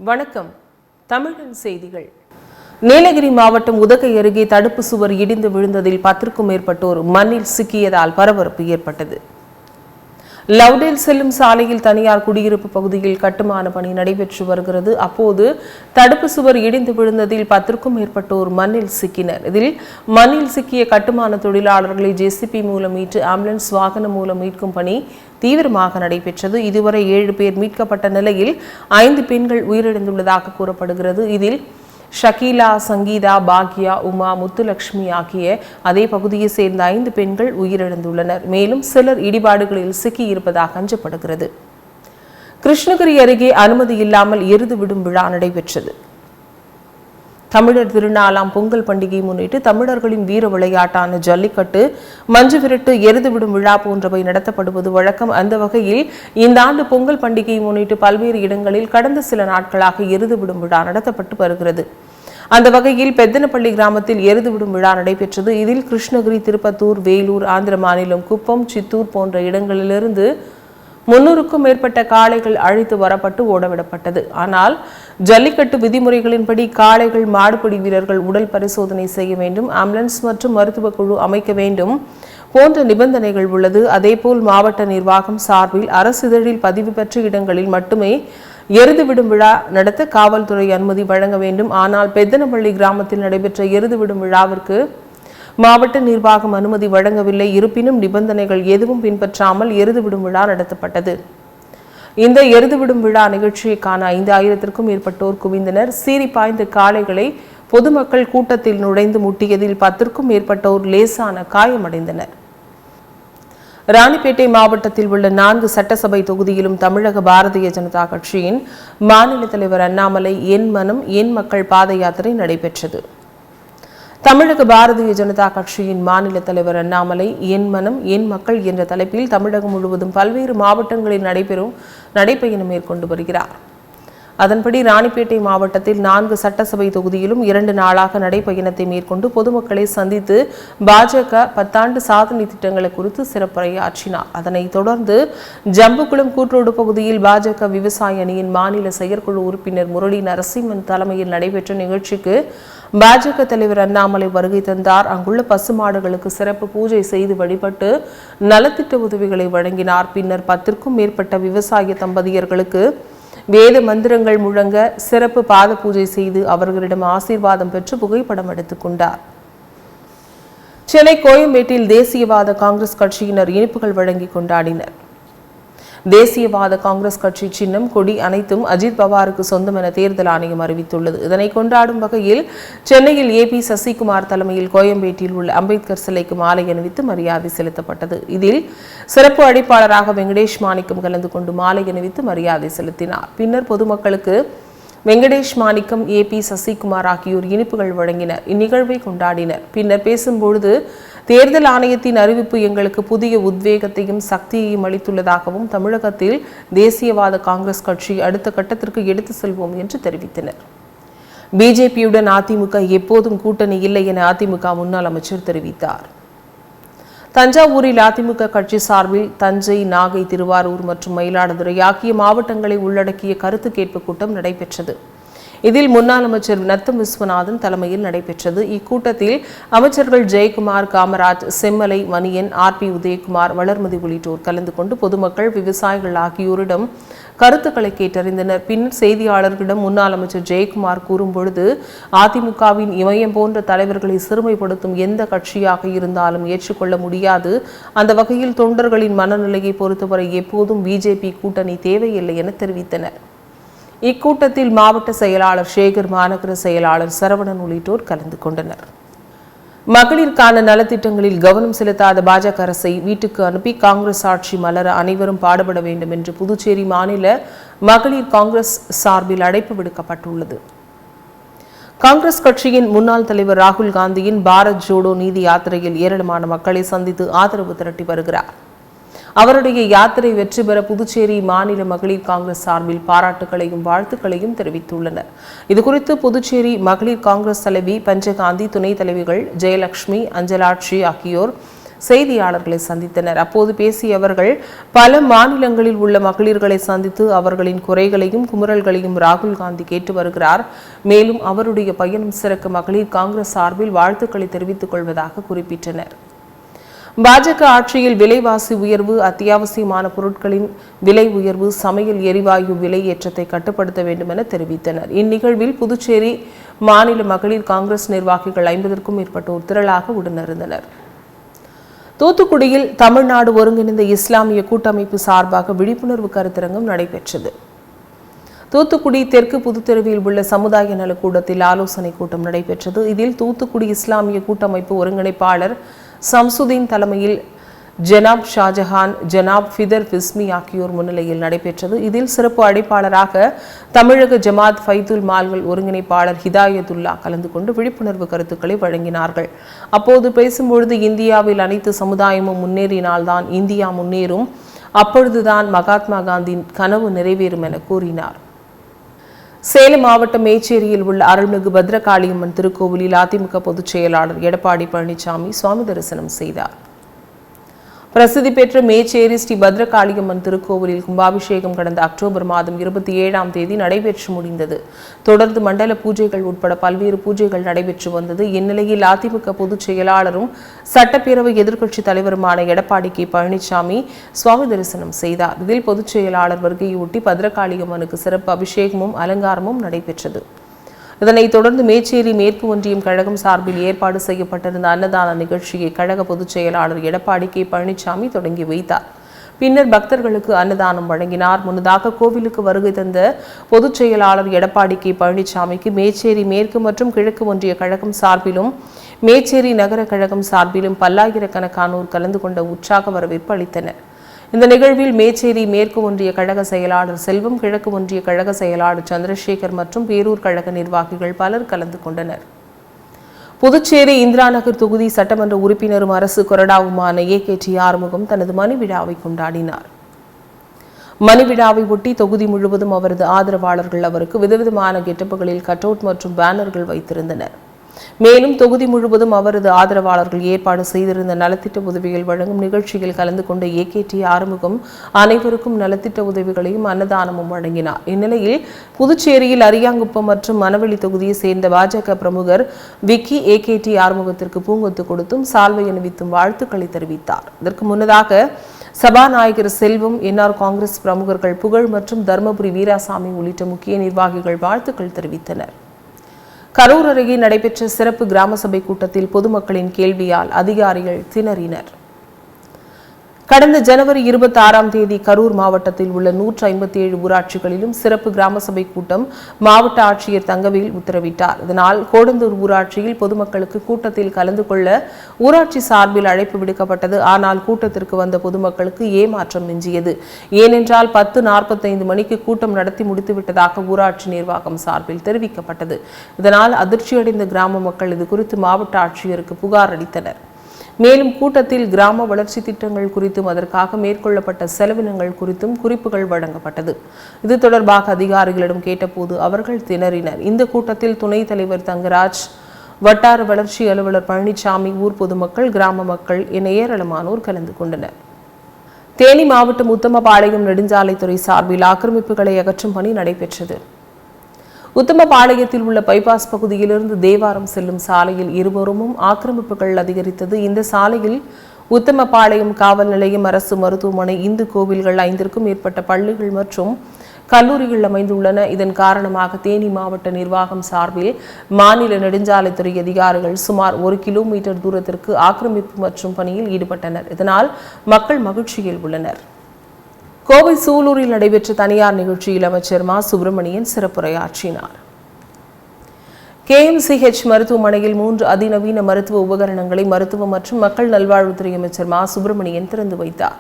வணக்கம். தமிழன் செய்திகள். நீலகிரி மாவட்டம் உதகை அருகே தடுப்பு சுவர் இடிந்து விழுந்ததில் 10க்கும் மேற்பட்டோர் மண்ணில் சிக்கியதால் பரபரப்பு ஏற்பட்டது. லவ்டேல் செல்லும் சாலையில் தனியார் குடியிருப்பு பகுதியில் கட்டுமான பணி நடைபெற்று வருகிறது. அப்போது தடுப்பு சுவர் இடிந்து விழுந்ததில் 10க்கும் மேற்பட்டோர் மண்ணில் சிக்கினர். இதில் மண்ணில் சிக்கிய கட்டுமான தொழிலாளர்களை ஜேசிபி மூலம் மீட்டு ஆம்புலன்ஸ் வாகனம் மூலம் மீட்கும் பணி தீவிரமாக நடைபெற்றது. இதுவரை 7 பேர் மீட்கப்பட்ட நிலையில் 5 பெண்கள் உயிரிழந்துள்ளதாக கூறப்படுகிறது. இதில் ஷகீலா, சங்கீதா, பாக்யா, உமா, முத்துலட்சுமி ஆகிய அதே பகுதியை சேர்ந்த 5 பெண்கள் உயிரிழந்துள்ளனர். மேலும் சிலர் இடிபாடுகளில் சிக்கியிருப்பதாக அஞ்சப்படுகிறது. கிருஷ்ணகிரி அருகே அனுமதி இல்லாமல் எருது விடும் விழா நடைபெற்றது. தமிழர் திருநாளாம் பொங்கல் பண்டிகை முன்னிட்டு தமிழர்களின் வீர விளையாட்டான ஜல்லிக்கட்டு, மஞ்சு விரட்டு, எருது விடும் விழா போன்றவை நடத்தப்படுவது வழக்கம். அந்த வகையில் இந்த ஆண்டு பொங்கல் பண்டிகையை முன்னிட்டு பல்வேறு இடங்களில் கடந்த சில நாட்களாக எருது விடும் விழா நடத்தப்பட்டு வருகிறது. அந்த வகையில் பெத்தனப்பள்ளி கிராமத்தில் எருது விடும் விழா நடைபெற்றது. இதில் கிருஷ்ணகிரி, திருப்பத்தூர், வேலூர், ஆந்திர மாநிலம் குப்பம், சித்தூர் போன்ற இடங்களிலிருந்து 300க்கும் மேற்பட்ட காளைகள் அழைத்து வரப்பட்டு ஓடவிடப்பட்டது. ஆனால் ஜல்லிக்கட்டு விதிமுறைகளின்படி காளைகள், மாடுபிடி வீரர்கள் உடல் பரிசோதனை செய்ய வேண்டும், ஆம்புலன்ஸ் மற்றும் மருத்துவ குழு அமைக்க வேண்டும் போன்ற நிபந்தனைகள் உள்ளது. அதேபோல் மாவட்ட நிர்வாகம் சார்பில் அரசிதழில் பதிவு பெற்ற இடங்களில் மட்டுமே எருது விடும் விழா நடத்த காவல்துறை அனுமதி வழங்க வேண்டும். ஆனால் பெத்தனப்பள்ளி கிராமத்தில் நடைபெற்ற எருது விடும் விழாவிற்கு மாவட்ட நிர்வாகம் அனுமதி வழங்கவில்லை. இருப்பினும் நிபந்தனைகள் எதுவும் பின்பற்றாமல் எருது விடும் விழா நடத்தப்பட்டது. இந்த எருது விடும் விழா நிகழ்ச்சியை காண 5000க்கும் மேற்பட்டோர் குவிந்தனர். சீறி பாய்ந்த காளைகளை பொதுமக்கள் கூட்டத்தில் நுழைந்து முட்டியதில் 10க்கும் மேற்பட்டோர் லேசான காயமடைந்தனர். ராணிப்பேட்டை மாவட்டத்தில் உள்ள 4 சட்டசபை தொகுதியிலும் தமிழக பாரதிய ஜனதா கட்சியின் மாநில தலைவர் அண்ணாமலை என் மனம் என் மக்கள் பாத யாத்திரை நடைபெற்றது. தமிழக பாரதிய ஜனதா கட்சியின் மாநில தலைவர் அண்ணாமலை என் மனம் என் மக்கள் என்ற தலைப்பில் தமிழகம் முழுவதும் பல்வேறு மாவட்டங்களில் நடைபெறும் நடைபயணம் மேற்கொண்டு வருகிறார். அதன்படி ராணிப்பேட்டை மாவட்டத்தில் 4 சட்டசபை தொகுதியிலும் 2 நாளாக நடைபயணத்தை மேற்கொண்டு பொதுமக்களை சந்தித்து பாஜக 10 ஆண்டு சாதனை திட்டங்களை குறித்து சிறப்புரையாற்றினார். அதனைத் தொடர்ந்து ஜம்புகுளம் கூற்றோடு பகுதியில் பாஜக விவசாய அணியின் மாநில செயற்குழு உறுப்பினர் முரளி நரசிம்மன் தலைமையில் நடைபெற்ற நிகழ்ச்சிக்கு பாஜக தலைவர் அண்ணாமலை வருகை தந்தார். அங்குள்ள பசுமாடுகளுக்கு சிறப்பு பூஜை செய்து வழிபட்டு நலத்திட்ட உதவிகளை வழங்கினார். பின்னர் 10க்கும் மேற்பட்ட விவசாய தம்பதியர்களுக்கு வேத மந்திரங்கள் முழங்க சிறப்பு பாத பூஜை செய்து அவர்களிடம் ஆசீர்வாதம் பெற்று புகைப்படம் எடுத்துக் கொண்டார். சென்னை கோயம்பேட்டில் தேசியவாத காங்கிரஸ் கட்சியினர் இனிப்புகள் வழங்கி கொண்டாடினர். தேசியவாத காங்கிரஸ் கட்சி சின்னம், கொடி அனைத்தும் அஜித் பவாருக்கு சொந்தம் என தேர்தல் ஆணையம் அறிவித்துள்ளது. இதனை கொண்டாடும் வகையில் சென்னையில் ஏபி சசிகுமார் தலைமையில் கோயம்பேட்டில் உள்ள அம்பேத்கர் சிலைக்கு மாலை அணிவித்து மரியாதை செலுத்தப்பட்டது. இதில் சிறப்பு அழைப்பாளராக வெங்கடேஷ் மாணிக்கம் கலந்து கொண்டு மாலை அணிவித்து மரியாதை செலுத்தினார். பின்னர் பொதுமக்களுக்கு வெங்கடேஷ் மாணிக்கம், ஏபி சசிகுமார் ஆகியோர் இனிப்புகள் வழங்கினர். இந்நிகழ்வை கொண்டாடினர். பின்னர் பேசும்பொழுது தேர்தல் ஆணையத்தின் அறிவிப்பு எங்களுக்கு புதிய உத்வேகத்தையும் சக்தியையும் அளித்துள்ளதாகவும் தமிழகத்தில் தேசியவாத காங்கிரஸ் கட்சி அடுத்த கட்டத்திற்கு எடுத்து செல்வோம் என்று தெரிவித்தனர். பிஜேபியுடன் அதிமுக எப்போதும் கூட்டணி இல்லை என அதிமுக முன்னாள் அமைச்சர் தெரிவித்தார். தஞ்சாவூரில் அதிமுக கட்சி சார்பில் தஞ்சை, நாகை, திருவாரூர் மற்றும் மயிலாடுதுறை ஆகிய மாவட்டங்களை உள்ளடக்கிய கருத்து கேட்பு கூட்டம் நடைபெற்றது. இதில் முன்னாள் அமைச்சர் நத்தம் விஸ்வநாதன் தலைமையில் நடைபெற்றது. இக்கூட்டத்தில் அமைச்சர்கள் ஜெயக்குமார், காமராஜ், செம்மலை, மணியன், ஆர்பி உதயகுமார், வளர்மதி உள்ளிட்டோர் கலந்து கொண்டு பொதுமக்கள், விவசாயிகள் ஆகியோரிடம் கருத்துக்களை கேட்டறிந்தனர். பின்னர் செய்தியாளர்களிடம் முன்னாள் அமைச்சர் ஜெயக்குமார் கூறும்பொழுது, அதிமுகவின் இமயம் போன்ற தலைவர்களை சிறுமைப்படுத்தும் எந்த கட்சியாக இருந்தாலும் ஏற்றுக்கொள்ள முடியாது. அந்த வகையில் தொண்டர்களின் மனநிலையை பொறுத்தவரை எப்போதும் பிஜேபி கூட்டணி தேவையில்லை என தெரிவித்தனர். இக்கூட்டத்தில் மாவட்ட செயலாளர் சேகர், மாநகர செயலாளர் சரவணன் உள்ளிட்டோர் கலந்து கொண்டனர். மகளிருக்கான நலத்திட்டங்களில் கவனம் செலுத்தாத பாஜக அரசை வீட்டுக்கு அனுப்பி காங்கிரஸ் ஆட்சி மலர அனைவரும் பாடுபட வேண்டும் என்று புதுச்சேரி மாநில மகளிர் காங்கிரஸ் சார்பில் அழைப்பு விடுக்கப்பட்டுள்ளது. காங்கிரஸ் கட்சியின் முன்னாள் தலைவர் ராகுல் காந்தியின் பாரத் ஜோடோ நீதி யாத்திரையில் ஏராளமான மக்களை சந்தித்து ஆதரவு திரட்டி வருகிறார். அவருடைய யாத்திரை வெற்றி பெற புதுச்சேரி மாநில மகளிர் காங்கிரஸ் சார்பில் பாராட்டுகளையும் வாழ்த்துக்களையும் தெரிவித்துள்ளனர். இதுகுறித்து புதுச்சேரி மகளிர் காங்கிரஸ் தலைவி பஞ்சகாந்தி, துணைத் தலைவிகள் ஜெயலட்சுமி, அஞ்சலாட்சி ஆகியோர் செய்தியாளர்களை சந்தித்தனர். அப்போது பேசிய அவர்கள், பல மாநிலங்களில் உள்ள மகளிர்களை சந்தித்து அவர்களின் குறைகளையும் குமுறல்களையும் ராகுல் காந்தி கேட்டு வருகிறார். மேலும் அவருடைய பயணம் சிறக்க மகளிர் காங்கிரஸ் சார்பில் வாழ்த்துக்களை தெரிவித்துக் கொள்வதாக குறிப்பிட்டனர். பாஜக ஆட்சியில் விலைவாசி உயர்வு, அத்தியாவசியமான பொருட்களின் விலை உயர்வு, சமையல் எரிவாயு விலை ஏற்றத்தை கட்டுப்படுத்த வேண்டும் என தெரிவித்தனர். இந்நிகழ்வில் புதுச்சேரி மாநில மகளிர் காங்கிரஸ் நிர்வாகிகள் 50க்கும் மேற்பட்டோர் திரளாக உடனிருந்தனர். தூத்துக்குடியில் தமிழ்நாடு ஒருங்கிணைந்த இஸ்லாமிய கூட்டமைப்பு சார்பாக விழிப்புணர்வு கருத்தரங்கம் நடைபெற்றது. தூத்துக்குடி தெற்கு புதுத்தெருவில் உள்ள சமுதாய நலக்கூடத்தில் ஆலோசனை கூட்டம் நடைபெற்றது. இதில் தூத்துக்குடி இஸ்லாமிய கூட்டமைப்பு ஒருங்கிணைப்பாளர் சம்சுதீன் தலைமையில் ஜனாப் ஷாஜஹான், ஜனாப் ஃபிதர் ஃபிஸ்மி ஆகியோர் முன்னிலையில் நடைபெற்றது. இதில் சிறப்பு அழைப்பாளராக தமிழக ஜமாத் ஃபைதுல் மால்கள் ஒருங்கிணைப்பாளர் ஹிதாயத்துல்லா கலந்து கொண்டு விழிப்புணர்வு கருத்துக்களை வழங்கினார்கள். அப்போது பேசும்பொழுது, இந்தியாவில் அனைத்து சமுதாயமும் முன்னேறினால்தான் இந்தியா முன்னேறும், அப்பொழுதுதான் மகாத்மா காந்தியின் கனவு நிறைவேறும் என கூறினார். சேலம் மாவட்டம் மேச்சேரியில் உள்ள அருள்மிகு பத்ரகாளியம்மன் திருக்கோவிலில் அதிமுக பொதுச் செயலாளர் எடப்பாடி பழனிசாமி சுவாமி தரிசனம் செய்தார். பிரசித்தி பெற்ற மேச்சேரி ஸ்ரீ பத்ரகாளியம்மன் திருக்கோவிலில் கும்பாபிஷேகம் கடந்த அக்டோபர் மாதம் 27ஆம் தேதி நடைபெற்று முடிந்தது. தொடர்ந்து மண்டல பூஜைகள் உட்பட பல்வேறு பூஜைகள் நடைபெற்று வந்தது. இந்நிலையில் அதிமுக பொதுச் செயலாளரும் சட்டப்பேரவை எதிர்க்கட்சித் தலைவருமான எடப்பாடி கே பழனிசாமி சுவாமி தரிசனம் செய்தார். இதில் பொதுச் செயலாளர் வருகையொட்டி பத்ரகாளியம்மனுக்கு சிறப்பு அபிஷேகமும் அலங்காரமும் நடைபெற்றது. இதனைத் தொடர்ந்து மேச்சேரி மேற்கு ஒன்றியம் கழகம் சார்பில் ஏற்பாடு செய்யப்பட்டிருந்த அன்னதான நிகழ்ச்சியை கழக பொதுச் செயலாளர் எடப்பாடி கே பழனிசாமி தொடங்கி வைத்தார். பின்னர் பக்தர்களுக்கு அன்னதானம் வழங்கினார். முன்னதாக கோவிலுக்கு வருகை தந்த பொதுச் செயலாளர் எடப்பாடி கே பழனிசாமிக்கு மேச்சேரி மேற்கு மற்றும் கிழக்கு ஒன்றிய கழகம் சார்பிலும் மேச்சேரி நகர கழகம் சார்பிலும் பல்லாயிரக்கணக்கானோர் கலந்து கொண்ட உற்சாக வரவேற்பு அளித்தனர். இந்த நிகழ்வில் மேச்சேரி மேற்கு ஒன்றிய கழக செயலாளர் செல்வம், கிழக்கு ஒன்றிய கழக செயலாளர் சந்திரசேகர் மற்றும் பேரூர் கழக நிர்வாகிகள் பலர் கலந்து கொண்டனர். புதுச்சேரி இந்திரா நகர் தொகுதி சட்டமன்ற உறுப்பினரும் அரசு கொறடாவுமான AKT ஆறுமுகம் தனது மணி விழாவை கொண்டாடினார். மணி விழாவை ஒட்டி தொகுதி முழுவதும் அவரது ஆதரவாளர்கள் அவருக்கு விதவிதமான கெட்டப்புகளில் கட்அவுட் மற்றும் பேனர்கள் வைத்திருந்தனர். மேலும் தொகுதி முழுவதும் அவரது ஆதரவாளர்கள் ஏற்பாடு செய்திருந்த நலத்திட்ட உதவிகள் வழங்கும் நிகழ்ச்சியில் கலந்து கொண்ட AKT ஆறுமுகம் அனைவருக்கும் நலத்திட்ட உதவிகளையும் அன்னதானமும் வழங்கினார். இந்நிலையில் புதுச்சேரியில் அரியாங்குப்பம் மற்றும் மணவெளி தொகுதியை சேர்ந்த பாஜக பிரமுகர் விக்கி AKT ஆறுமுகத்திற்கு பூங்கொத்து கொடுத்தும் சால்வை அணிவித்தும் வாழ்த்துக்களை தெரிவித்தார். இதற்கு முன்னதாக சபாநாயகர் செல்வம், NR காங்கிரஸ் பிரமுகர்கள் புகழ் மற்றும் தர்மபுரி வீராசாமி உள்ளிட்ட முக்கிய நிர்வாகிகள் வாழ்த்துக்கள் தெரிவித்தனர். கரூர் அருகே நடைபெற்ற சிறப்பு கிராம சபை கூட்டத்தில் பொதுமக்களின் கேள்வியால் அதிகாரிகள் திணறினர். கடந்த ஜனவரி 26ஆம் தேதி கரூர் மாவட்டத்தில் உள்ள 157 ஊராட்சிகளிலும் சிறப்பு கிராம சபை கூட்டம் மாவட்ட ஆட்சியர் தங்கவேல் உத்தரவிட்டார். இதனால் கோடந்தூர் ஊராட்சியில் பொதுமக்களுக்கு கூட்டத்தில் கலந்து கொள்ள ஊராட்சி சார்பில் அழைப்பு விடுக்கப்பட்டது. ஆனால் கூட்டத்திற்கு வந்த பொதுமக்களுக்கு ஏமாற்றம் மிஞ்சியது. ஏனென்றால் 10:45 மணிக்கு கூட்டம் நடத்தி முடித்துவிட்டதாக ஊராட்சி நிர்வாகம் சார்பில் தெரிவிக்கப்பட்டது. இதனால் அதிர்ச்சியடைந்த கிராம மக்கள் இதுகுறித்து மாவட்ட ஆட்சியருக்கு புகார் அளித்தனர். மேலும் கூட்டத்தில் கிராம வளர்ச்சி திட்டங்கள் குறித்தும் அதற்காக மேற்கொள்ளப்பட்ட செலவினங்கள் குறித்தும் குறிப்புகள் வழங்கப்பட்டது. இது தொடர்பாக அதிகாரிகளிடம் கேட்டபோது அவர்கள் திணறினர். இந்த கூட்டத்தில் துணைத் தலைவர் தங்கராஜ், வட்டார வளர்ச்சி அலுவலர் பழனிசாமி, ஊர் பொதுமக்கள், கிராம மக்கள் என ஏராளமானோர் கலந்து கொண்டனர். தேனி மாவட்டம் உத்தமபாளையம் நெடுஞ்சாலைத்துறை சார்பில் ஆக்கிரமிப்புகளை அகற்றும் பணி நடைபெற்றது. உத்தமபாளையத்தில் உள்ள பைபாஸ் பகுதியிலிருந்து தேவாரம் செல்லும் சாலையில் இருபுறமும் ஆக்கிரமிப்புகள் அதிகரித்தது. இந்த சாலையில் உத்தமபாளையம் காவல் நிலையம், அரசு மருத்துவமனை, இந்து கோவில்கள், 5க்கும் மேற்பட்ட பள்ளிகள் மற்றும் கல்லூரிகள் அமைந்துள்ளன. இதன் காரணமாக தேனி மாவட்ட நிர்வாகம் சார்பில் மாநில நெடுஞ்சாலைத்துறை அதிகாரிகள் சுமார் 1 கிலோமீட்டர் தூரத்திற்கு ஆக்கிரமிப்பு மற்றும் பணியில் ஈடுபட்டனர். இதனால் மக்கள் மகிழ்ச்சியில் உள்ளனர். கோவை சூலூரில் நடைபெற்ற தனியார் நிகழ்ச்சியில் அமைச்சர் மா சுப்பிரமணியன் சிறப்புரையாற்றினார். KMCH மருத்துவமனையில் 3 அதிநவீன மருத்துவ உபகரணங்களை மருத்துவ மற்றும் மக்கள் நல்வாழ்வுத்துறை அமைச்சர் மா சுப்பிரமணியன் திறந்து வைத்தார்.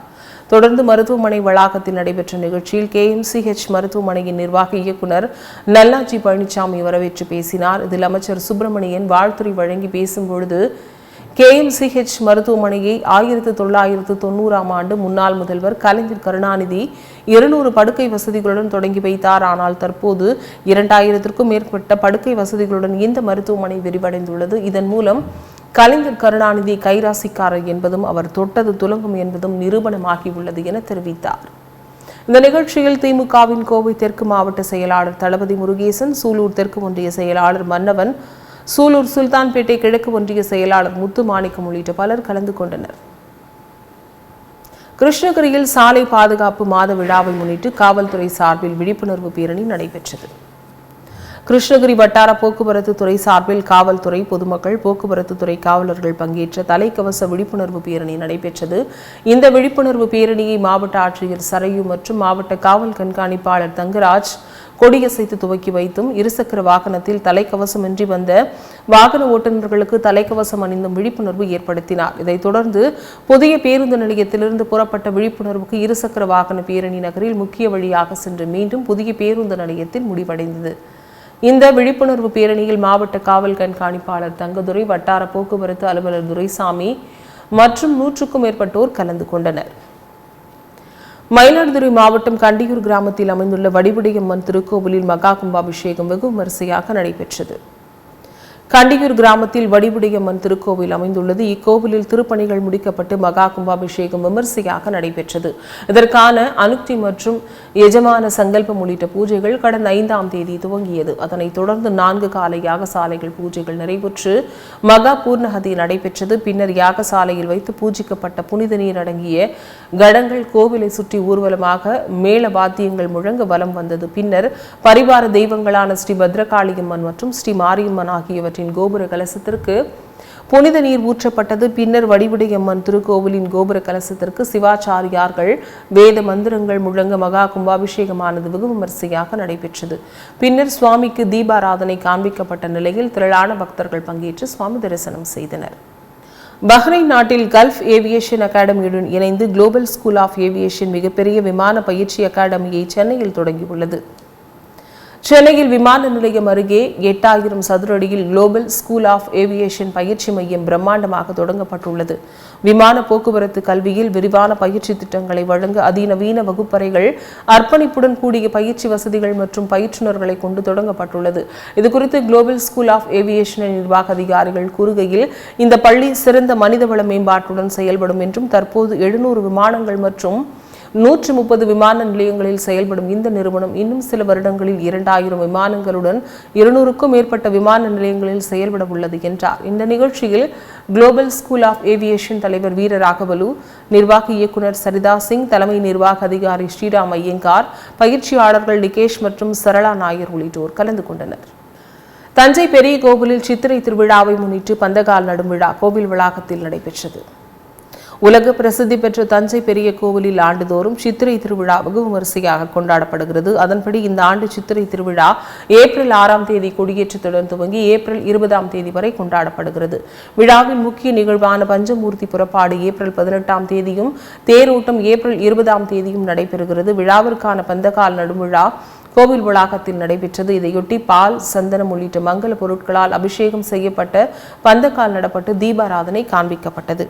தொடர்ந்து மருத்துவமனை வளாகத்தில் நடைபெற்ற நிகழ்ச்சியில் KMCH மருத்துவமனையின் நிர்வாக இயக்குநர் நல்லாஜி பழனிசாமி வரவேற்று பேசினார். இதில் அமைச்சர் சுப்பிரமணியன் வாழ்த்துரை வழங்கி பேசும்பொழுது, KMCH மருத்துவமனையை 1990ஆம் ஆண்டு முன்னாள் முதல்வர் கலைஞர் கருணாநிதி 200 படுக்கை வசதிகளுடன் தொடங்கி வைத்தார். ஆனால் தற்போது 2000க்கும் மேற்பட்ட படுக்கை வசதிகளுடன் இந்த மருத்துவமனை விரிவடைந்துள்ளது. இதன் மூலம் கலைஞர் கருணாநிதி கைராசிக்காரர் என்பதும் அவர் தொட்டது துலங்கும் என்பதும் நிரூபணமாகியுள்ளது என தெரிவித்தார். இந்த நிகழ்ச்சியில் திமுகவின் கோவை தெற்கு மாவட்ட செயலாளர் தளபதி முருகேசன், சூலூர் தெற்கு ஒன்றிய செயலாளர் மன்னவன், சூலூர் சுல்தான்பேட்டை கிழக்கு ஒன்றிய செயலாளர் முத்துமாணிக்கம் உள்ளிட்ட பலர் கலந்து கொண்டனர். கிருஷ்ணகிரியில் சாலை பாதுகாப்பு மாத விழாவை முன்னிட்டு காவல்துறை சார்பில் விழிப்புணர்வு பேரணி நடைபெற்றது. கிருஷ்ணகிரி வட்டார போக்குவரத்து துறை சார்பில் காவல்துறை, பொதுமக்கள், போக்குவரத்து துறை காவலர்கள் பங்கேற்ற தலைக்கவச விழிப்புணர்வு பேரணி நடைபெற்றது. இந்த விழிப்புணர்வு பேரணியை மாவட்ட ஆட்சியர் சரையு மற்றும் மாவட்ட காவல் கண்காணிப்பாளர் தங்கராஜ் கொடியசைத்து துவக்கி வைத்தும், இருசக்கர வாகனத்தில் தலைக்கவசமின்றி வந்த வாகன ஓட்டுநர்களுக்கு தலைக்கவசம் அணிந்தும் விழிப்புணர்வு ஏற்படுத்தினார். இதைத் தொடர்ந்து புதிய பேருந்து நிலையத்திலிருந்து புறப்பட்ட விழிப்புணர்வுக்கு இருசக்கர வாகன பேரணி நகரில் முக்கிய வழியாக சென்று மீண்டும் புதிய பேருந்து நிலையத்தில் முடிவடைந்தது. இந்த விழிப்புணர்வு பேரணியில் மாவட்ட காவல் கண்காணிப்பாளர் தங்கதுரை, வட்டார போக்குவரத்து அலுவலர் துரைசாமி மற்றும் 100க்கும் மேற்பட்டோர் கலந்து கொண்டனர். மயிலாடுதுறை மாவட்டம் கண்டியூர் கிராமத்தில் அமைந்துள்ள வடிவுடையம்மன் திருக்கோவிலில் மகா கும்பாபிஷேகம் வெகு விமரிசையாக நடைபெற்றது. கண்டியூர் கிராமத்தில் வடிவுடையம்மன் திருக்கோவில் அமைந்துள்ளது. இக்கோவிலில் திருப்பணிகள் முடிக்கப்பட்டு மகா கும்பாபிஷேகம் விமரிசையாக நடைபெற்றது. இதற்கான அனுக்தி மற்றும் எஜமான சங்கல்பம் உள்ளிட்ட பூஜைகள் கடந்த 5ஆம் தேதி துவங்கியது. அதனைத் தொடர்ந்து 4 கால யாகசாலைகள் பூஜைகள் நிறைவுற்று மகா பூர்ணஹதி நடைபெற்றது. பின்னர் யாகசாலையில் வைத்து பூஜிக்கப்பட்ட புனித நீர் அடங்கிய கடங்கள் கோவிலை சுற்றி ஊர்வலமாக மேள வாத்தியங்கள் முழங்க வலம் வந்தது. பின்னர் பரிவார தெய்வங்களான ஸ்ரீ பத்ரகாளியம்மன் மற்றும் ஸ்ரீ மாரியம்மன் ஆகியவற்றின் கோபுர கலசத்திற்கு புனித நீர் ஊற்றப்பட்டது. பின்னர் வடிவுடையம்மன் திருக்கோவிலின் கோபுர கலசத்திற்கு சிவாச்சாரியார்கள் வேத மந்திரங்கள் முழங்க மகா கும்பாபிஷேகமானது வெகு விமரிசையாக நடைபெற்றது. பின்னர் சுவாமிக்கு தீபாராதனை காண்பிக்கப்பட்ட நிலையில் திரளான பக்தர்கள் பங்கேற்று சுவாமி தரிசனம் செய்தனர். பஹ்ரைன் நாட்டில் கல்ஃப் ஏவியேஷன் அகாடமியுடன் இணைந்து குளோபல் ஸ்கூல் ஆஃப் ஏவியேஷன் மிகப்பெரிய விமான பயிற்சி அகாடமியை சென்னையில் தொடங்கியுள்ளது. சென்னையில் விமான நிலையம் அருகே 8000 சதுர அடியில் குளோபல் ஸ்கூல் ஆஃப் ஏவியேஷன் பயிற்சி மையம் பிரம்மாண்டமாக தொடங்கப்பட்டுள்ளது. விமான போக்குவரத்து கல்வியில் விரிவான பயிற்சி திட்டங்களை வழங்க அதிநவீன வகுப்பறைகள், அர்ப்பணிப்புடன் கூடிய பயிற்சி வசதிகள் மற்றும் பயிற்றுநர்களை கொண்டு தொடங்கப்பட்டுள்ளது. இதுகுறித்து குளோபல் ஸ்கூல் ஆஃப் ஏவியேஷன் நிர்வாக அதிகாரிகள் கூறுகையில், இந்த பள்ளி சிறந்த மனிதவள மேம்பாட்டுடன் செயல்படும் என்றும், தற்போது 700 விமானங்கள் மற்றும் 130 விமான நிலையங்களில் செயல்படும் இந்த நிறுவனம் இன்னும் சில வருடங்களில் 2000 விமானங்களுடன் 200க்கும் மேற்பட்ட விமான நிலையங்களில் செயல்பட உள்ளது என்றார். இந்த நிகழ்ச்சியில் குளோபல் ஸ்கூல் ஆஃப் ஏவியேஷன் தலைவர் வீரராகவலு, நிர்வாக இயக்குநர் சரிதா சிங், தலைமை நிர்வாக அதிகாரி ஸ்ரீராம் ஐயங்கார், பயிற்சியாளர்கள் நிகேஷ் மற்றும் சரளா நாயர் உள்ளிட்டோர் கலந்து கொண்டனர். தஞ்சை பெரிய கோவிலில் சித்திரை திருவிழாவை முன்னிட்டு பந்தகால் நடும் விழா கோவில் வளாகத்தில் நடைபெற்றது. உலக பிரசித்தி பெற்ற தஞ்சை பெரிய கோவிலில் ஆண்டுதோறும் சித்திரை திருவிழா வெகு விமரிசையாக கொண்டாடப்படுகிறது. அதன்படி இந்த ஆண்டு சித்திரை திருவிழா ஏப்ரல் 6ஆம் தேதி கொடியேற்றத்துடன் துவங்கி ஏப்ரல் 20ஆம் தேதி வரை கொண்டாடப்படுகிறது. விழாவின் முக்கிய நிகழ்வான பஞ்சமூர்த்தி புறப்பாடு ஏப்ரல் 18ஆம் தேதியும், தேரோட்டம் ஏப்ரல் 20ஆம் தேதியும் நடைபெறுகிறது. விழாவிற்கான பந்தகால் நடும் விழா கோவில் வளாகத்தில் நடைபெற்றது. இதையொட்டி பால், சந்தனம் உள்ளிட்ட மங்கள பொருட்களால் அபிஷேகம் செய்யப்பட்ட பந்தக்கால் நடப்பட்டு தீபாராதனை காண்பிக்கப்பட்டது.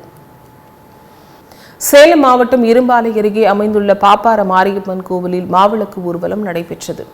சேலம் மாவட்டம் இரும்பாலை அருகே அமைந்துள்ள பாப்பார மாரியம்மன் கோவிலில் மாவிளக்கு ஊர்வலம் நடைபெற்றது.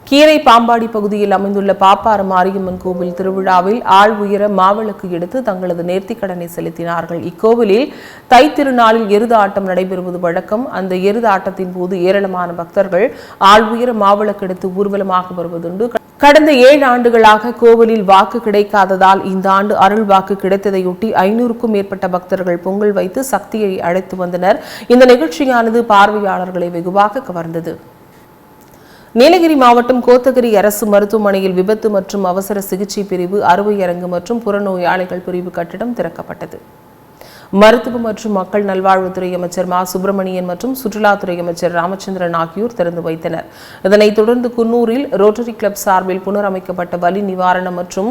கீரை பாம்பாடி பகுதியில் அமைந்துள்ள பாப்பார மாரியம்மன் கோவில் திருவிழாவில் ஆள் உயர மாவிளக்கு எடுத்து தங்களது நேர்த்திக்கடனை செலுத்தினார்கள். இக்கோவிலில் தை திருநாளில் எருது ஆட்டம் நடைபெறுவது வழக்கம். அந்த எருது ஆட்டத்தின் போது ஏராளமான பக்தர்கள் ஆள் உயர மாவிளக்கு எடுத்து ஊர்வலமாக வருவதுண்டு. கடந்த 7 ஆண்டுகளாக கோவிலில் வாக்கு கிடைக்காததால் இந்த ஆண்டு அருள் வாக்கு கிடைத்ததையொட்டி 500க்கும் மேற்பட்ட பக்தர்கள் பொங்கல் வைத்து சக்தியை அழைத்து வந்தனர். இந்த நிகழ்ச்சியானது பார்வையாளர்களை வெகுவாக கவர்ந்தது. நீலகிரி மாவட்டம் கோத்தகிரி அரசு மருத்துவமனையில் விபத்து மற்றும் அவசர சிகிச்சை பிரிவு, அறுவை அரங்கு மற்றும் புறநோயாளிகள் பிரிவு கட்டிடம் திறக்கப்பட்டது. மருத்துவ மற்றும் மக்கள் நல்வாழ்வுத்துறை அமைச்சர் மா சுப்பிரமணியன் மற்றும் சுற்றுலாத்துறை அமைச்சர் ராமச்சந்திரன் ஆகியோர் திறந்து வைத்தனர். இதனைத் தொடர்ந்து குன்னூரில் ரோட்டரி கிளப் சார்பில் புனரமைக்கப்பட்ட வலி நிவாரணம் மற்றும்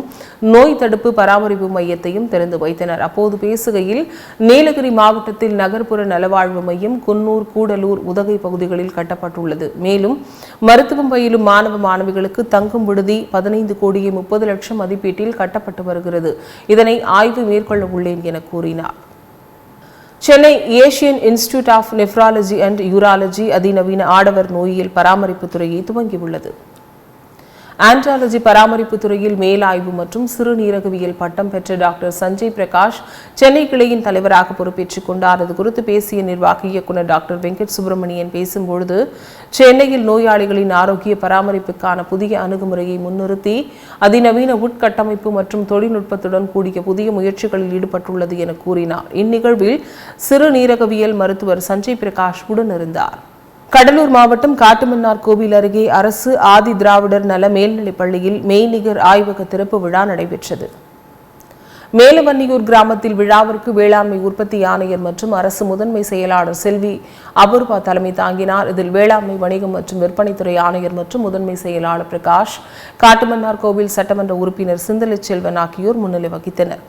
நோய் தடுப்பு பராமரிப்பு மையத்தையும் திறந்து வைத்தனர். அப்போது பேசுகையில், நீலகிரி மாவட்டத்தில் நகர்ப்புற நலவாழ்வு மையம் குன்னூர், கூடலூர், உதகை பகுதிகளில் கட்டப்பட்டுள்ளது. மேலும் மருத்துவம் பயிலும் மாணவ மாணவிகளுக்கு தங்கும் விடுதி 15 கோடியே 30 லட்சம் மதிப்பீட்டில் கட்டப்பட்டு வருகிறது. இதனை ஆய்வு மேற்கொள்ள உள்ளேன் என கூறினார். Chennai Asian institute of nephrology and urology அதிநவீன ஆடவர் நோயியல் பராமரிப்பு துறையை துவங்கியுள்ளது. ஆண்ட்ராலஜி பராமரிப்பு துறையில் மேலாய்வு மற்றும் சிறுநீரகவியல் பட்டம் பெற்ற டாக்டர் சஞ்சய் பிரகாஷ் சென்னை கிளையின் தலைவராக பொறுப்பேற்றுக் கொண்டார். இது குறித்து பேசிய நிர்வாக இயக்குநர் டாக்டர் வெங்கட் சுப்பிரமணியன் பேசும்பொழுது, சென்னையில் நோயாளிகளின் ஆரோக்கிய பராமரிப்புக்கான புதிய அணுகுமுறையை முன்னிறுத்தி அதிநவீன உட்கட்டமைப்பு மற்றும் தொழில்நுட்பத்துடன் கூடிய புதிய முயற்சிகளில் ஈடுபட்டுள்ளது என கூறினார். இந்நிகழ்வில் சிறுநீரகவியல் மருத்துவர் சஞ்சய் பிரகாஷ் உடனிருந்தார். கடலூர் மாவட்டம் காட்டுமன்னார் கோவில் அருகே அரசு ஆதி திராவிடர் நல மேல்நிலைப் பள்ளியில் மெய்நிகர் ஆய்வக திறப்பு விழா நடைபெற்றது. மேலவன்னியூர் கிராமத்தில் விழாவிற்கு வேளாண்மை உற்பத்தி ஆணையர் மற்றும் அரசு முதன்மை செயலாளர் செல்வி அபூர்வா தலைமை தாங்கினார். இதில் வேளாண்மை வணிகம் மற்றும் விற்பனைத்துறை ஆணையர் மற்றும் முதன்மை செயலாளர் பிரகாஷ், காட்டுமன்னார் கோவில் சட்டமன்ற உறுப்பினர் சிந்தலை செல்வன் ஆகியோர் முன்னிலை வகித்தனர்.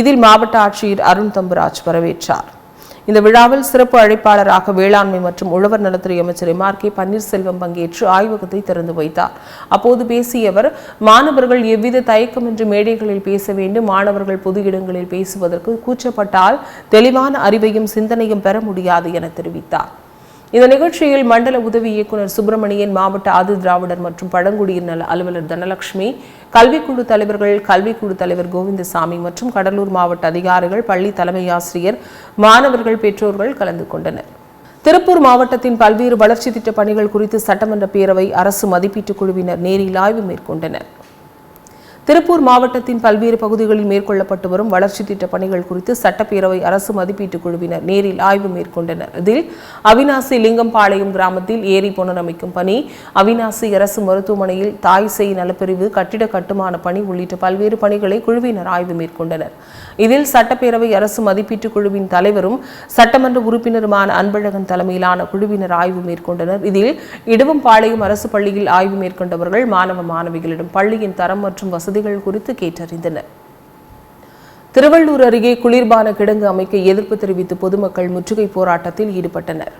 இதில் மாவட்ட ஆட்சியர் அருண் தம்புராஜ் வரவேற்றார். இந்த விழாவில் சிறப்பு அழைப்பாளராக வேளாண்மை மற்றும் உழவர் நலத்துறை அமைச்சர் MRK பன்னீர்செல்வம் பங்கேற்று ஆய்வகத்தை திறந்து வைத்தார். அப்போது பேசிய அவர், மாணவர்கள் எவ்வித தயக்கமின்றி மேடைகளில் பேச வேண்டும். மாணவர்கள் பொது இடங்களில் பேசுவதற்கு கூச்சப்பட்டால் தெளிவான அறிவையும் சிந்தனையும் பெற முடியாது என தெரிவித்தார். இந்த நிகழ்ச்சியில் மண்டல உதவி இயக்குநர் சுப்பிரமணியன், மாவட்ட ஆதி திராவிடர் மற்றும் பழங்குடியினர் நல அலுவலர் தனலட்சுமி, கல்விக்குழு தலைவர்கள், கல்விக்குழு தலைவர் கோவிந்தசாமி மற்றும் கடலூர் மாவட்ட அதிகாரிகள், பள்ளி தலைமை ஆசிரியர், மாணவர்கள், பெற்றோர்கள் கலந்து கொண்டனர். திருப்பூர் மாவட்டத்தின் பல்வேறு வளர்ச்சி திட்ட பணிகள் குறித்து சட்டமன்ற பேரவை, அரசு மதிப்பீட்டுக் குழுவினர் நேரில் ஆய்வு மேற்கொண்டனர். திருப்பூர் மாவட்டத்தின் பல்வேறு பகுதிகளில் மேற்கொள்ளப்பட்டு வரும் வளர்ச்சி திட்ட பணிகள் குறித்து சட்டப்பேரவை, அரசு மதிப்பீட்டுக் குழுவினர் நேரில் ஆய்வு மேற்கொண்டனர். இதில் அவிநாசி லிங்கம்பாளையம் கிராமத்தில் ஏரி புனரமைக்கும் பணி, அவிநாசி அரசு மருத்துவமனையில் தாய் சேய் நலப்பிரிவு கட்டிட கட்டுமான பணி உள்ளிட்ட பல்வேறு பணிகளை குழுவினர் ஆய்வு மேற்கொண்டனர். இதில் சட்டப்பேரவை, அரசு மதிப்பீட்டுக் குழுவின் தலைவரும் சட்டமன்ற உறுப்பினருமான அன்பழகன் தலைமையிலான குழுவினர் ஆய்வு மேற்கொண்டனர். இதில் இடுவம்பாளையம் அரசு பள்ளியில் ஆய்வு மேற்கொண்டவர்கள் மாணவ மாணவிகளிடம் பள்ளியின் தரம் மற்றும் வசதிகள் குறித்து கேட்டறிந்தனர். திருவள்ளூர் அருகே குளிர்பான கிடங்கு அமைக்க எதிர்ப்பு தெரிவித்து பொதுமக்கள் முற்றுகை போராட்டத்தில் ஈடுபட்டனர்.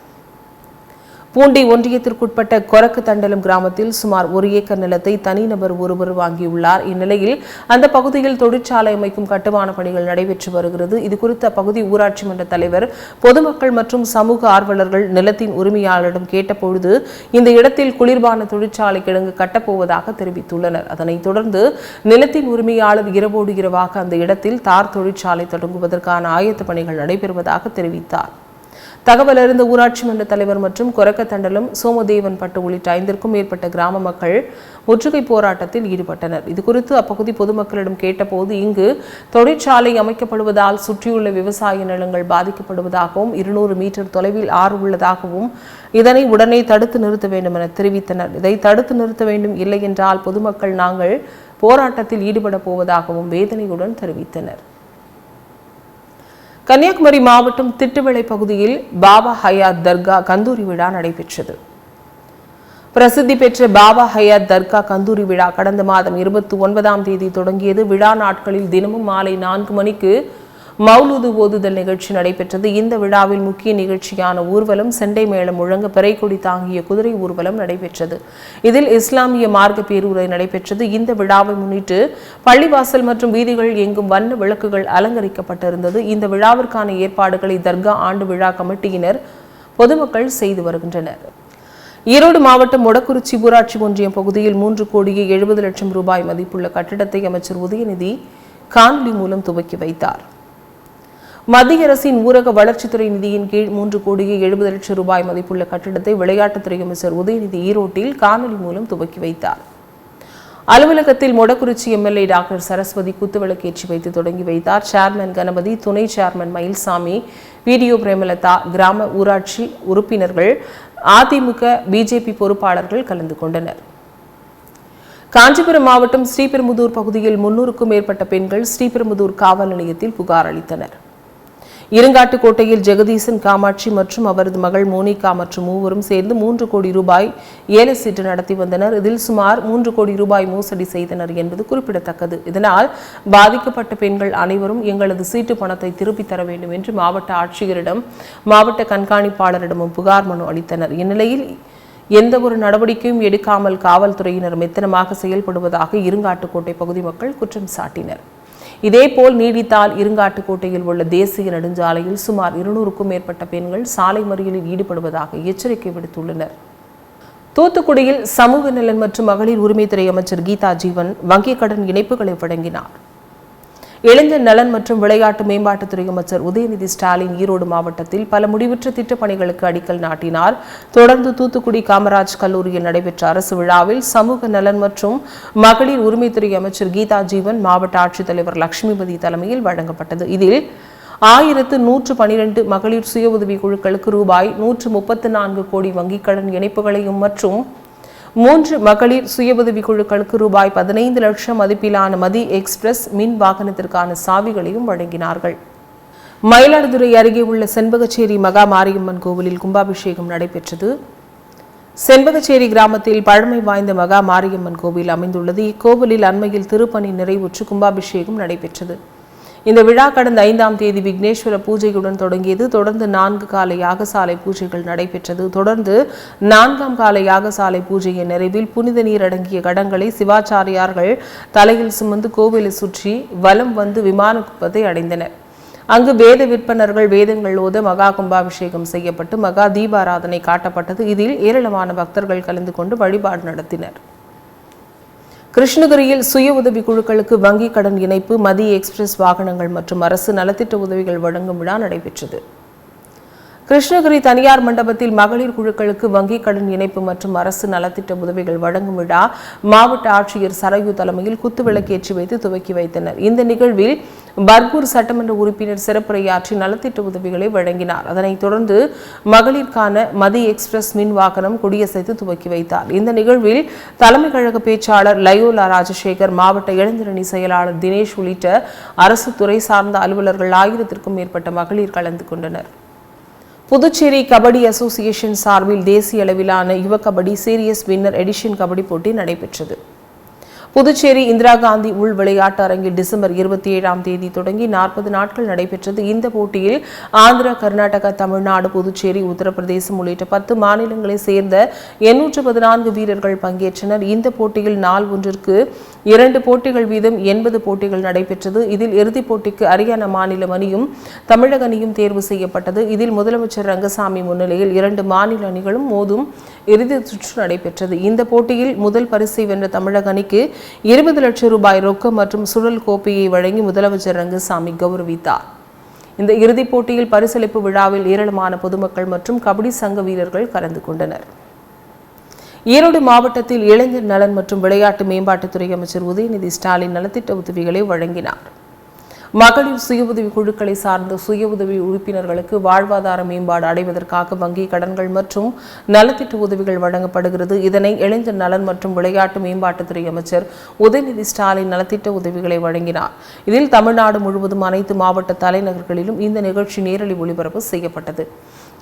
பூண்டி ஒன்றியத்திற்குட்பட்ட கொரக்கு தண்டலம் கிராமத்தில் சுமார் 1 ஏக்கர் நிலத்தை தனிநபர் ஒருவர் வாங்கியுள்ளார். இந்நிலையில் அந்த பகுதியில் தொழிற்சாலை அமைக்கும் கட்டுமான பணிகள் நடைபெற்று வருகிறது. இதுகுறித்து அப்பகுதி ஊராட்சி மன்ற தலைவர், பொதுமக்கள் மற்றும் சமூக ஆர்வலர்கள் நிலத்தின் உரிமையாளரிடம் கேட்டபொழுது இந்த இடத்தில் குளிர்பான தொழிற்சாலை கிடங்கு கட்டப்போவதாக தெரிவித்துள்ளனர். அதனைத் தொடர்ந்து நிலத்தின் உரிமையாளர் இரவோடு இரவாக அந்த இடத்தில் தார் தொழிற்சாலை தொடங்குவதற்கான ஆயத்த பணிகள் நடைபெறுவதாக தெரிவித்தார். தகவல் அறிந்த ஊராட்சி மன்ற தலைவர் மற்றும் கொரக்கத்தண்டலம், சோமதேவன் பட்டு உள்ளிட்ட 5க்கும் மேற்பட்ட கிராம மக்கள் முற்றுகை போராட்டத்தில் ஈடுபட்டனர். இதுகுறித்து அப்பகுதி பொதுமக்களிடம் கேட்டபோது, இங்கு தொழிற்சாலை அமைக்கப்படுவதால் சுற்றியுள்ள விவசாய நிலங்கள் பாதிக்கப்படுவதாகவும் 200 மீட்டர் தொலைவில் ஆறு உள்ளதாகவும் இதனை உடனே தடுத்து நிறுத்த வேண்டும் என தெரிவித்தனர். இதை தடுத்து நிறுத்த வேண்டும், இல்லை என்றால் பொதுமக்கள் நாங்கள் போராட்டத்தில் ஈடுபட போவதாகவும் வேதனையுடன் தெரிவித்தனர். கன்னியாகுமரி மாவட்டம் திட்டுவிளை பகுதியில் பாபா ஹயாத் தர்கா கந்தூரி விழா நடைபெற்றது. பிரசித்தி பெற்ற பாபா ஹயாத் தர்கா கந்தூரி விழா கடந்த மாதம் 29ஆம் தேதி தொடங்கியது. விழா நாட்களில் தினமும் மாலை 4 மணிக்கு மௌலூது ஓதுதல் நிகழ்ச்சி நடைபெற்றது. இந்த விழாவில் முக்கிய நிகழ்ச்சியான ஊர்வலம், செண்டை மேளம் முழங்க பிறைக்கொடி தாங்கிய குதிரை ஊர்வலம் நடைபெற்றது. இதில் இஸ்லாமிய மார்க்க பேருரை நடைபெற்றது. இந்த விழாவை முன்னிட்டு பள்ளிவாசல் மற்றும் வீதிகள் எங்கும் வண்ண விளக்குகள் அலங்கரிக்கப்பட்டிருந்தது. இந்த விழாவிற்கான ஏற்பாடுகளை தர்கா ஆண்டு விழா கமிட்டியினர், பொதுமக்கள் செய்து வருகின்றனர். ஈரோடு மாவட்டம் மொடக்குறிச்சி ஊராட்சி ஒன்றியம் பகுதியில் 3,70,00,000 ரூபாய் மதிப்புள்ள கட்டிடத்தை அமைச்சர் உதயநிதி காணொலி மூலம் துவக்கி வைத்தார். மத்திய அரசின் ஊரக வளர்ச்சித்துறை நிதியின் கீழ் 3,70,00,000 ரூபாய் மதிப்புள்ள கட்டிடத்தை விளையாட்டுத்துறை அமைச்சர் உதயநிதி ஈரோட்டில் காணொலி மூலம் துவக்கி வைத்தார். அலுவலகத்தில் மொடக்குறிச்சி MLA டாக்டர் சரஸ்வதி குத்துவிளக்கேற்றி வைத்து தொடங்கி வைத்தார். சேர்மன் கணபதி, துணை சேர்மன் மயில்சாமி, வீடியோ பிரேமலதா, கிராம ஊராட்சி உறுப்பினர்கள், அதிமுக, BJP பொறுப்பாளர்கள் கலந்து கொண்டனர். காஞ்சிபுரம் மாவட்டம் ஸ்ரீபெரும்புதூர் பகுதியில் 300க்கும் மேற்பட்ட பெண்கள் ஸ்ரீபெரும்புதூர் காவல் நிலையத்தில் புகார் அளித்தனர். இருங்காட்டுக்கோட்டையில் ஜெகதீசன், காமாட்சி மற்றும் அவரது மகள் மோனிகா மற்றும் மூவரும் சேர்ந்து 3 கோடி ரூபாய் ஏல சீட்டு நடத்தி வந்தனர். இதில் சுமார் 3 கோடி ரூபாய் மோசடி செய்தனர் என்பது குறிப்பிடத்தக்கது. இதனால் பாதிக்கப்பட்ட பெண்கள் அனைவரும் எங்களது சீட்டு பணத்தை திருப்பித் தர வேண்டும் என்று மாவட்ட ஆட்சியரிடம், மாவட்ட கண்காணிப்பாளரிடமும் புகார் மனு அளித்தனர். இந்நிலையில் எந்த ஒரு நடவடிக்கையும் எடுக்காமல் காவல்துறையினர் மெத்தனமாக செயல்படுவதாக இருங்காட்டுக்கோட்டை பகுதி மக்கள் குற்றம் சாட்டினர். இதேபோல் நீடித்தால் இருங்காட்டுக்கோட்டையில் உள்ள தேசிய நெடுஞ்சாலையில் சுமார் 200க்கும் மேற்பட்ட பெண்கள் சாலை மறியலில் ஈடுபடுவதாக எச்சரிக்கை விடுத்துள்ளனர். தூத்துக்குடியில் சமூக நலன் மற்றும் மகளிர் உரிமைத்துறை அமைச்சர் கீதா ஜீவன் வங்கிக் கடன் இணைப்புகளை வழங்கினார். இளைஞர் நலன் மற்றும் விளையாட்டு மேம்பாட்டுத்துறை அமைச்சர் உதயநிதி ஸ்டாலின் ஈரோடு மாவட்டத்தில் பல முடிவுற்ற திட்டப் பணிகளுக்கு அடிக்கல் நாட்டினார். தொடர்ந்து தூத்துக்குடி காமராஜ் கல்லூரியில் நடைபெற்ற அரசு விழாவில் சமூக நலன் மற்றும் மகளிர் உரிமைத்துறை அமைச்சர் கீதா ஜீவன் மாவட்ட ஆட்சித்தலைவர் லட்சுமிபதி தலைமையில் வழங்கப்பட்டது. இதில் 1112 மகளிர் சுய உதவி குழுக்களுக்கு ரூபாய் 134 கோடி வங்கிக் கடன் இணைப்புகளையும் மற்றும் 3 மகளிர் சுய உதவி குழுக்களுக்கு ரூபாய் 15 லட்சம் மதிப்பிலான மதி எக்ஸ்பிரஸ் மின் வாகனத்திற்கான சாவிகளையும் வழங்கினார்கள். மயிலாடுதுறை அருகே உள்ள செண்பகச்சேரி மகா மாரியம்மன் கோவிலில் கும்பாபிஷேகம் நடைபெற்றது. செண்பகச்சேரி கிராமத்தில் பழமை வாய்ந்த மகா மாரியம்மன் கோவில் அமைந்துள்ளது. இக்கோவிலில் அண்மையில் திருப்பணி நிறைவுற்று கும்பாபிஷேகம் நடைபெற்றது. இந்த விழா கடந்த 5ஆம் தேதி விக்னேஸ்வர பூஜையுடன் தொடங்கியது. தொடர்ந்து 4 கால யாகசாலை பூஜைகள் நடைபெற்றது. தொடர்ந்து 4ஆம் கால யாகசாலை பூஜையின் நிறைவில் புனித நீர் அடங்கிய கடங்களை சிவாச்சாரியார்கள் தலையில் சுமந்து கோவிலை சுற்றி வலம் வந்து விமான குப்பத்தை அடைந்தனர். அங்கு வேத விற்பனர்கள் வேதங்கள் ஓத மகா கும்பாபிஷேகம் செய்யப்பட்டு மகா தீபாராதனை காட்டப்பட்டது. இதில் ஏராளமான பக்தர்கள் கலந்து கொண்டு வழிபாடு நடத்தினர். கிருஷ்ணகிரியில் சுய உதவி குழுக்களுக்கு வங்கிக் கடன் இணைப்பு, மதி எக்ஸ்பிரஸ் வாகனங்கள் மற்றும் அரசு நலத்திட்ட உதவிகள் வழங்கும் விழா நடைபெற்றது. கிருஷ்ணகிரி தனியார் மண்டபத்தில் மகளிர் குழுக்களுக்கு வங்கிக் கடன் இணைப்பு மற்றும் அரசு நலத்திட்ட உதவிகள் வழங்கும் விழா மாவட்ட ஆட்சியர் சரையு தலைமையில் குத்துவிளக்கேற்றி வைத்து துவக்கி வைத்தனர். இந்த நிகழ்வில் பர்கூர் சட்டமன்ற உறுப்பினர் சிறப்புரையாற்றி நலத்திட்ட உதவிகளை வழங்கினார். அதனைத் தொடர்ந்து மகளிருக்கான மதி எக்ஸ்பிரஸ் மின் வாகனம் கொடியசைத்து துவக்கி வைத்தார். இந்த நிகழ்வில் தலைமை கழக பேச்சாளர் லயோலா ராஜசேகர், மாவட்ட இளைஞரணி செயலாளர் தினேஷ் உள்ளிட்ட அரசு துறை சார்ந்த அலுவலர்கள் 1000க்கும் மேற்பட்ட மகளிர் கலந்து கொண்டனர். புதுச்சேரி கபடி அசோசியேஷன் சார்பில் தேசிய அளவிலான Yuva Kabaddi series winner edition kabaddi போட்டி நடைபெற்றது. புதுச்சேரி இந்திரா காந்தி உள் விளையாட்டு அரங்கில் டிசம்பர் 27ஆம் தேதி தொடங்கி 40 நாட்கள் நடைபெற்றது. இந்த போட்டியில் ஆந்திரா, கர்நாடகா, தமிழ்நாடு, புதுச்சேரி, உத்தரப்பிரதேசம் உள்ளிட்ட 10 மாநிலங்களைச் சேர்ந்த 814 வீரர்கள் பங்கேற்றனர். இந்த போட்டியில் நாள் ஒன்றிற்கு 2 போட்டிகள் வீதம் 80 போட்டிகள் நடைபெற்றது. இதில் இறுதிப் போட்டிக்கு ஹரியானா மாநில அணியும் தமிழக அணியும் தேர்வு செய்யப்பட்டது. இதில் முதலமைச்சர் ரங்கசாமி முன்னிலையில் 2 மாநில அணிகளும் மோதும் இறுதி சுற்று நடைபெற்றது. இந்த போட்டியில் முதல் பரிசை வென்ற தமிழக அணிக்கு 20 லட்சம் ரூபாய் ரொக்கம் மற்றும் சுழல் கோப்பையை வழங்கி முதலமைச்சர் ரங்கசாமி கௌரவித்தார். இந்த இறுதிப் போட்டியில் பரிசளிப்பு விழாவில் ஏராளமான பொதுமக்கள் மற்றும் கபடி சங்க வீரர்கள் கலந்து கொண்டனர். ஈரோடு மாவட்டத்தில் இளைஞர் நலன் மற்றும் விளையாட்டு மேம்பாட்டுத்துறை அமைச்சர் உதயநிதி ஸ்டாலின் நலத்திட்ட உதவிகளை வழங்கினார். மகளிர் சுய உதவி குழுக்களை சார்ந்த சுய உதவி உறுப்பினர்களுக்கு வாழ்வாதார மேம்பாடு அடைவதற்காக வங்கிக் கடன்கள் மற்றும் நலத்திட்ட உதவிகள் வழங்கப்படுகிறது. இதனை இளைஞர் நலன் மற்றும் விளையாட்டு மேம்பாட்டுத்துறை அமைச்சர் உதயநிதி ஸ்டாலின் நலத்திட்ட உதவிகளை வழங்கினார். இதில் தமிழ்நாடு முழுவதும் அனைத்து மாவட்ட தலைநகர்களிலும் இந்த நிகழ்ச்சி நேரலை ஒளிபரப்பு செய்யப்பட்டது.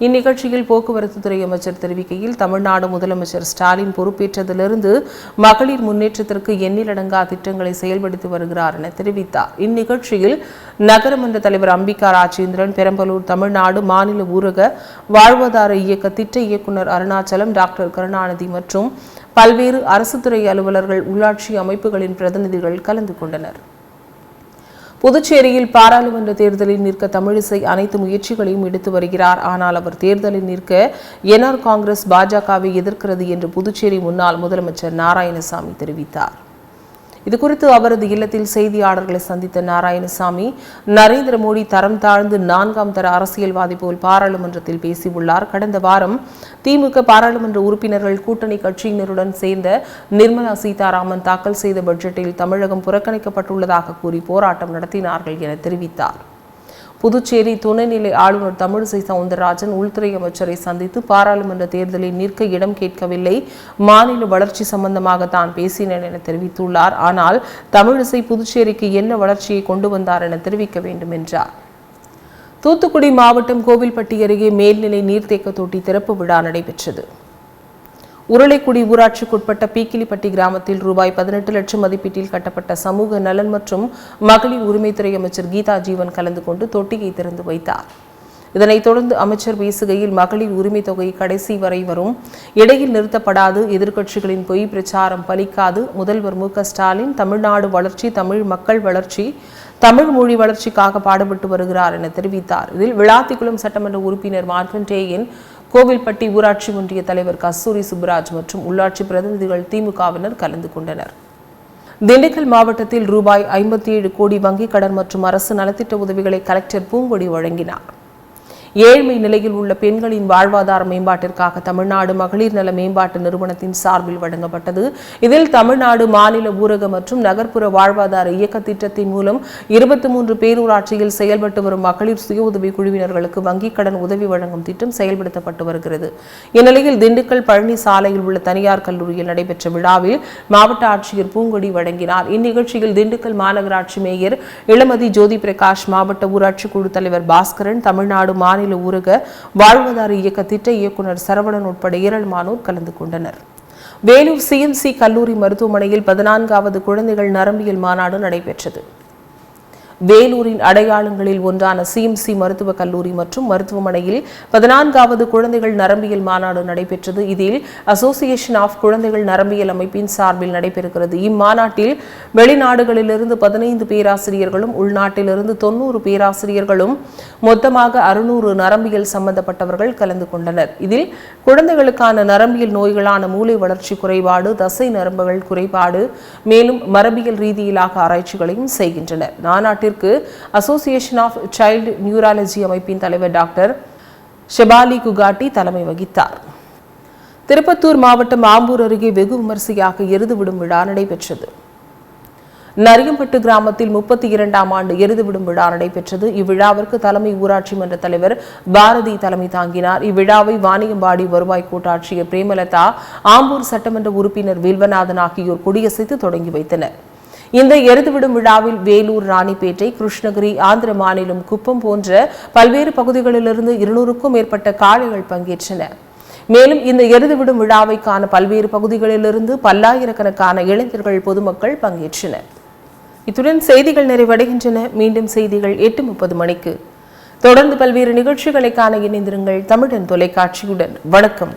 இந்நிகழ்ச்சியில் போக்குவரத்து துறை அமைச்சர் தெரிவிக்கையில், தமிழ்நாடு முதலமைச்சர் ஸ்டாலின் பொறுப்பேற்றதிலிருந்து மகளிர் முன்னேற்றத்திற்கு எண்ணிலடங்கா திட்டங்களை செயல்படுத்தி வருகிறார் என தெரிவித்தார். இந்நிகழ்ச்சியில் நகரமன்ற தலைவர் அம்பிகா ராஜேந்திரன், பெரம்பலூர் தமிழ்நாடு மாநில ஊரக வாழ்வாதார இயக்க திட்ட இயக்குநர் அருணாச்சலம், டாக்டர் கருணாநிதி மற்றும் பல்வேறு அரசு துறை அலுவலர்கள், உள்ளாட்சி அமைப்புகளின் பிரதிநிதிகள் கலந்து கொண்டனர். புதுச்சேரியில் பாராளுமன்ற தேர்தலில் நிற்க தமிழிசை அனைத்து முயற்சிகளையும் எடுத்து வருகிறார். ஆனால் அவர் தேர்தலில் நிற்க என்ஆர் காங்கிரஸ் பாஜகவை எதிர்க்கிறது என்று புதுச்சேரி முன்னாள் முதலமைச்சர் நாராயணசாமி தெரிவித்தார். இதுகுறித்து அவரது இல்லத்தில் செய்தியாளர்களை சந்தித்த நாராயணசாமி, நரேந்திர மோடி தரம் தாழ்ந்து 4ஆம் தர அரசியல்வாதி போல் பாராளுமன்றத்தில் பேசியுள்ளார். கடந்த வாரம் திமுக பாராளுமன்ற உறுப்பினர்கள் கூட்டணி கட்சியினருடன் சேர்ந்த நிர்மலா சீதாராமன் தாக்கல் செய்த பட்ஜெட்டில் தமிழகம் புறக்கணிக்கப்பட்டுள்ளதாக கூறி போராட்டம் நடத்தினார்கள் என தெரிவித்தார். புதுச்சேரி துணைநிலை ஆளுநர் தமிழிசை சவுந்தரராஜன் உள்துறை அமைச்சரை சந்தித்து பாராளுமன்ற தேர்தலில் நிற்க இடம் கேட்கவில்லை, மாநில வளர்ச்சி சம்பந்தமாக தான் பேசினேன் என தெரிவித்துள்ளார். ஆனால் தமிழிசை புதுச்சேரிக்கு என்ன வளர்ச்சியை கொண்டு வந்தார் என தெரிவிக்க வேண்டும் என்றார். தூத்துக்குடி மாவட்டம் கோவில்பட்டி அருகே மேல்நிலை நீர்த்தேக்க தொட்டி திறப்பு விழா நடைபெற்றது. உருளைக்குடி ஊராட்சிக்குட்பட்ட பீக்கிலிப்பட்டி கிராமத்தில் ரூபாய் 18 லட்சம் மதிப்பீட்டில் கட்டப்பட்ட சமூக நலன் மற்றும் மகளிர் உரிமைத்துறை அமைச்சர் கீதா ஜீவன் கலந்து கொண்டு தொட்டியை திறந்து வைத்தார். இதனைத் தொடர்ந்து அமைச்சர் பேசுகையில், மகளிர் உரிமை தொகை கடைசி வரை வரும், இடையில் நிறுத்தப்படாது, எதிர்க்கட்சிகளின் பொய் பிரச்சாரம் பலிக்காது, முதல்வர் மு.க.ஸ்டாலின் தமிழ்நாடு வளர்ச்சி, தமிழ் மக்கள் வளர்ச்சி, தமிழ் மொழி வளர்ச்சிக்காக பாடுபட்டு வருகிறார் என தெரிவித்தார். இதில் விளாத்திக்குளம் சட்டமன்ற உறுப்பினர் மார்க்கண்டேயன், கோவில்பட்டி ஊராட்சி ஒன்றிய தலைவர் கஸ்தூரி சுப்புராஜ் மற்றும் உள்ளாட்சி பிரதிநிதிகள் திமுகவினர் கலந்து கொண்டனர். திண்டுக்கல் மாவட்டத்தில் ரூபாய் 57 கோடி வங்கிக் கடன் மற்றும் அரசு நலத்திட்ட உதவிகளை கலெக்டர் பூங்கொடி வழங்கினார். ஏழ்மை நிலையில் உள்ள பெண்களின் வாழ்வாதார மேம்பாட்டிற்காக தமிழ்நாடு மகளிர் நல மேம்பாட்டு நிறுவனத்தின் சார்பில் வழங்கப்பட்டது. இதில் தமிழ்நாடு மாநில ஊரக மற்றும் நகர்ப்புற வாழ்வாதார இயக்க திட்டத்தின் மூலம் 23 பேரூராட்சியில் செயல்பட்டு வரும் மகளிர் சுய உதவி குழுவினர்களுக்கு வங்கிக் கடன் உதவி வழங்கும் திட்டம் செயல்படுத்தப்பட்டு வருகிறது. இந்நிலையில் திண்டுக்கல் பழனி சாலையில் உள்ள தனியார் கல்லூரியில் நடைபெற்ற விழாவில் மாவட்ட ஆட்சியர் பூங்கொடி வழங்கினார். இந்நிகழ்ச்சியில் திண்டுக்கல் மாநகராட்சி மேயர் இளமதி ஜோதி பிரகாஷ், மாவட்ட ஊராட்சி குழு தலைவர் பாஸ்கரன், தமிழ்நாடு மாநில ஊரக வாழ்வாதார இயக்க திட்ட இயக்குநர் சரவணன் உட்பட ஏராளமானோர் கலந்து கொண்டனர். வேலூர் சிஎம்சி கல்லூரி மருத்துவமனையில் 14வது குழந்தைகள் நரம்பியல் மாநாடு நடைபெற்றது. வேலூரின் அடையாளங்களில் ஒன்றான சிஎம்சி மருத்துவக் கல்லூரி மற்றும் மருத்துவமனையில் 14வது குழந்தைகள் நரம்பியல் மாநாடு நடைபெற்றது. இதில் அசோசியேஷன் ஆஃப் குழந்தைகள் நரம்பியல் அமைப்பின் சார்பில் நடைபெறுகிறது. இம்மாநாட்டில் வெளிநாடுகளிலிருந்து 15 பேராசிரியர்களும் உள்நாட்டிலிருந்து 90 பேராசிரியர்களும் மொத்தமாக 600 நரம்பியல் சம்பந்தப்பட்டவர்கள் கலந்து கொண்டனர். இதில் குழந்தைகளுக்கான நரம்பியல் நோய்களான மூளை வளர்ச்சி குறைபாடு, தசை நரம்புகள் குறைபாடு, மேலும் மரபியல் ரீதியிலாக ஆராய்ச்சிகளையும் செய்கின்றனர். மாநாட்டிற்கு அசோசியேஷன் ஆஃப் சைல்டு நியூராலஜி அமைப்பின் தலைவர் டாக்டர் ஷெபாலி குகாட்டி தலைமை வகித்தார். திருப்பத்தூர் மாவட்டம் ஆம்பூர் அருகே வெகு விமரிசையாக எருது விடும் விழா நடைபெற்றது. நரியம்பட்டு கிராமத்தில் 32ஆம் ஆண்டு எருது விடும் விழா நடைபெற்றது. இவ்விழாவிற்கு தலைமை ஊராட்சி மன்ற தலைவர் பாரதி தலைமை தாங்கினார். இவ்விழாவை வாணியம்பாடி வருவாய் கோட்டாட்சியர் பிரேமலதா, ஆம்பூர் சட்டமன்ற உறுப்பினர் வில்வநாதன் ஆகியோர் கொடியசைத்து தொடங்கி வைத்தனர். இந்த எருதுவிடும் விழாவில் வேலூர், ராணிப்பேட்டை, கிருஷ்ணகிரி, ஆந்திர மாநிலம் குப்பம் போன்ற பல்வேறு பகுதிகளிலிருந்து 200க்கும் மேற்பட்ட காளைகள் பங்கேற்றன. மேலும் இந்த எருதுவிடும் விழாவை காண பல்வேறு பகுதிகளிலிருந்து பல்லாயிரக்கணக்கான இளைஞர்கள், பொதுமக்கள் பங்கேற்றனர். இத்துடன் செய்திகள் நிறைவடைகின்றன. மீண்டும் செய்திகள் 8:30 மணிக்கு. தொடர்ந்து பல்வேறு நிகழ்ச்சிகளை காண இணைந்திருங்கள் தமிழன் தொலைக்காட்சியுடன். வணக்கம்.